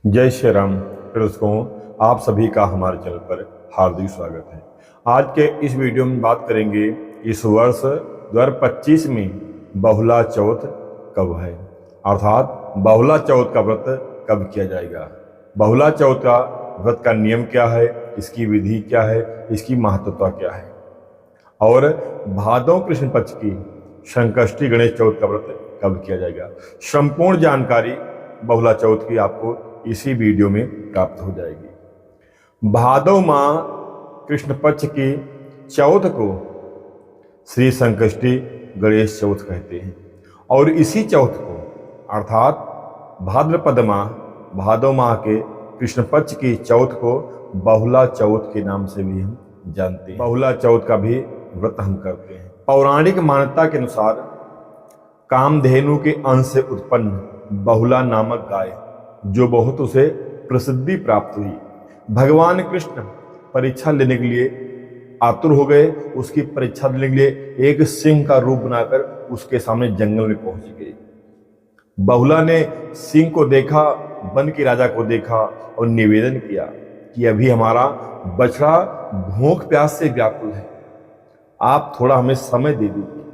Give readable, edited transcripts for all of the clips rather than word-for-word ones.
जय श्री राम। दोस्तों, आप सभी का हमारे चैनल पर हार्दिक स्वागत है। आज के इस वीडियो में बात करेंगे इस वर्ष 2025 में बहुला चौथ कब है, अर्थात बहुला चौथ का व्रत कब किया जाएगा। बहुला चौथ का व्रत का नियम क्या है, इसकी विधि क्या है, इसकी महत्वता क्या है, और भादव कृष्ण पक्ष की संकष्टी गणेश चौथ का व्रत कब किया जाएगा। संपूर्ण जानकारी बहुला चौथ की आपको इसी वीडियो में प्राप्त हो जाएगी। भादव माह कृष्ण पक्ष की चौथ को श्री संकष्टी गणेश चौथ कहते हैं, और इसी चौथ को अर्थात भाद्रपद माह भादव माह के कृष्ण पक्ष की चौथ को बहुला चौथ के नाम से भी हम जानते हैं। बहुला चौथ का भी व्रत हम करते हैं। पौराणिक मान्यता के अनुसार कामधेनु के अंश से उत्पन्न बहुला नामक गाय, जो बहुत उसे प्रसिद्धि प्राप्त हुई, भगवान कृष्ण परीक्षा लेने के लिए आतुर हो गए। उसकी परीक्षा लेने के लिए एक सिंह का रूप बनाकर उसके सामने जंगल में पहुंच गई। बहुला ने सिंह को देखा, वन के राजा को देखा और निवेदन किया कि अभी हमारा बछड़ा भूख प्यास से व्याकुल है, आप थोड़ा हमें समय दे दीजिए,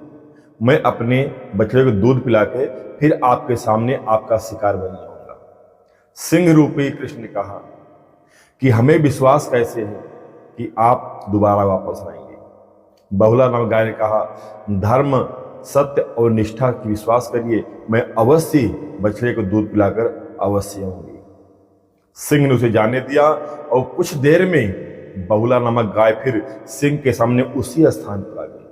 मैं अपने बछड़े को दूध पिला के फिर आपके सामने आपका शिकार बन जाऊंगा। सिंह रूपी कृष्ण ने कहा कि हमें विश्वास कैसे है कि आप दोबारा वापस आएंगे। बहुला नामक गाय ने कहा, धर्म, सत्य और निष्ठा की विश्वास करिए, मैं अवश्य बछड़े को दूध पिलाकर अवश्य आऊंगी। सिंह ने उसे जाने दिया और कुछ देर में बहुला नामक गाय फिर सिंह के सामने उसी स्थान पर आ गई,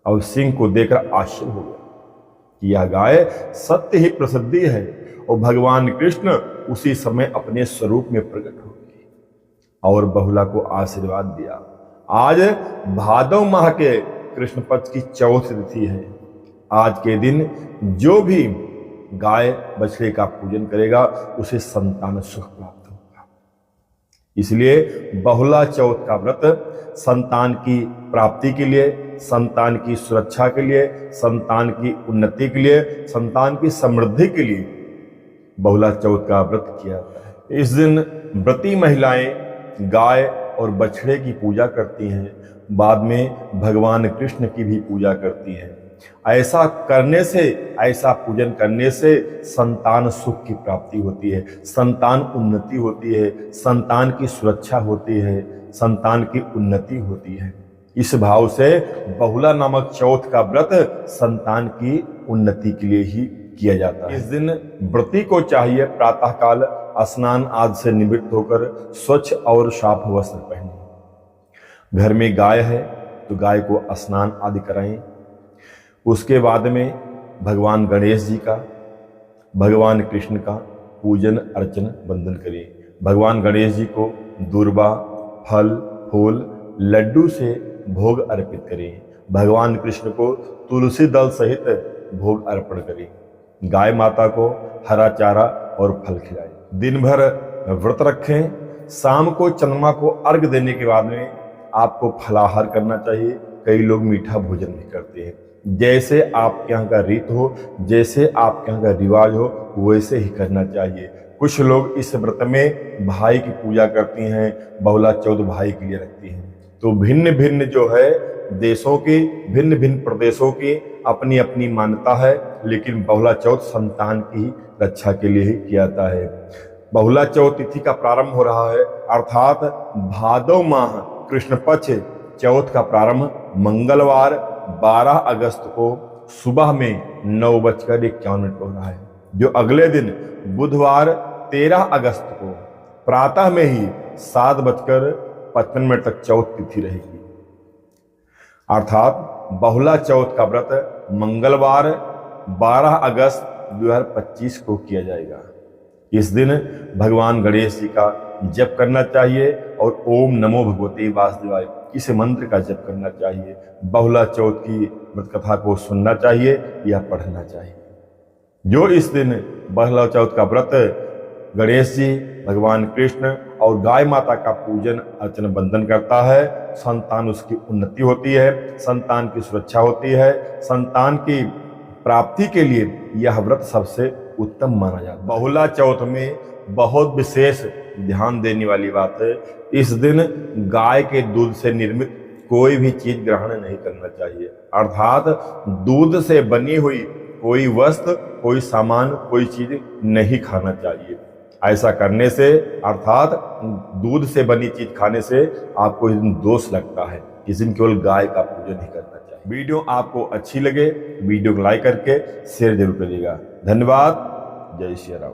और सिंह को देखकर आश्चर्य हो गया कि यह गाय सत्य ही प्रसिद्धि है, और भगवान कृष्ण उसी समय अपने स्वरूप में प्रकट हो गए और बहुला को आशीर्वाद दिया। आज भादव माह के कृष्ण पक्ष की चौथ तिथि है। आज के दिन जो भी गाय बछड़े का पूजन करेगा उसे संतान सुख प्राप्त होगा। इसलिए बहुला चौथ का व्रत संतान की प्राप्ति के लिए, संतान की सुरक्षा के लिए, संतान की उन्नति के लिए, संतान की समृद्धि के लिए बहुला चौथ का व्रत किया जाता है। इस दिन व्रती महिलाएं गाय और बछड़े की पूजा करती हैं, बाद में भगवान कृष्ण की भी पूजा करती हैं। ऐसा करने से, ऐसा पूजन करने से संतान सुख की प्राप्ति होती है, संतान उन्नति होती है, संतान की सुरक्षा होती है, संतान की उन्नति होती है। इस भाव से बहुला नामक चौथ का व्रत संतान की उन्नति के लिए ही किया जाता है। इस दिन व्रती को चाहिए प्रातःकाल स्नान आदि से निवृत्त होकर स्वच्छ और साफ वस्त्र पहने। घर में गाय है तो गाय को स्नान आदि कराएं। उसके बाद में भगवान गणेश जी का, भगवान कृष्ण का पूजन अर्चन वंदन करें। भगवान गणेश जी को दूर्वा, फल, फूल, लड्डू से भोग अर्पित करें। भगवान कृष्ण को तुलसी दल सहित भोग अर्पण करें। गाय माता को हरा चारा और फल खिलाएं। दिन भर व्रत रखें। शाम को चंद्रमा को अर्घ देने के बाद में आपको फलाहार करना चाहिए। कई लोग मीठा भोजन भी करते हैं। जैसे आपके यहाँ का रीत हो, जैसे आपके यहाँ का रिवाज हो, वैसे ही करना चाहिए। कुछ लोग इस व्रत में भाई की पूजा करती हैं, बहुला चौथ भाई के लिए रखती हैं। तो भिन्न भिन्न जो है देशों की, भिन्न भिन्न प्रदेशों की अपनी अपनी मान्यता है, लेकिन बहुला चौथ संतान की रक्षा के लिए ही किया जाता है। बहुला चौथ तिथि का प्रारंभ हो रहा है, अर्थात भादव माह कृष्ण पक्ष चौथ का प्रारंभ मंगलवार 12 अगस्त को सुबह में 9:51 हो रहा है, जो अगले दिन बुधवार 13 अगस्त को प्रातः में ही 7:55 तक चौथ तिथि रहेगी। अर्थात बहुला चौथ का व्रत मंगलवार 12 अगस्त 2025 को किया जाएगा। इस दिन भगवान गणेश जी का जप करना चाहिए और ओम नमो भगवते वासुदेवाय इस मंत्र का जप करना चाहिए। बहुला चौथ की व्रत कथा को सुनना चाहिए या पढ़ना चाहिए। जो इस दिन बहुला चौथ का व्रत गणेश जी, भगवान कृष्ण और गाय माता का पूजन अर्चन वंदन करता है, संतान उसकी उन्नति होती है, संतान की सुरक्षा होती है, संतान की प्राप्ति के लिए यह व्रत सबसे उत्तम माना जाता है। बहुला चौथ में बहुत विशेष ध्यान देने वाली बात है, इस दिन गाय के दूध से निर्मित कोई भी चीज ग्रहण नहीं करना चाहिए, अर्थात दूध से बनी हुई कोई वस्तु, कोई सामान, कोई चीज नहीं खाना चाहिए। ऐसा करने से, अर्थात दूध से बनी चीज खाने से आपको इस दिन दोष लगता है। इस दिन केवल गाय का पूजन ही करना चाहिए। वीडियो आपको अच्छी लगे, वीडियो को लाइक करके शेयर जरूर करिएगा। धन्यवाद। जय श्री राम।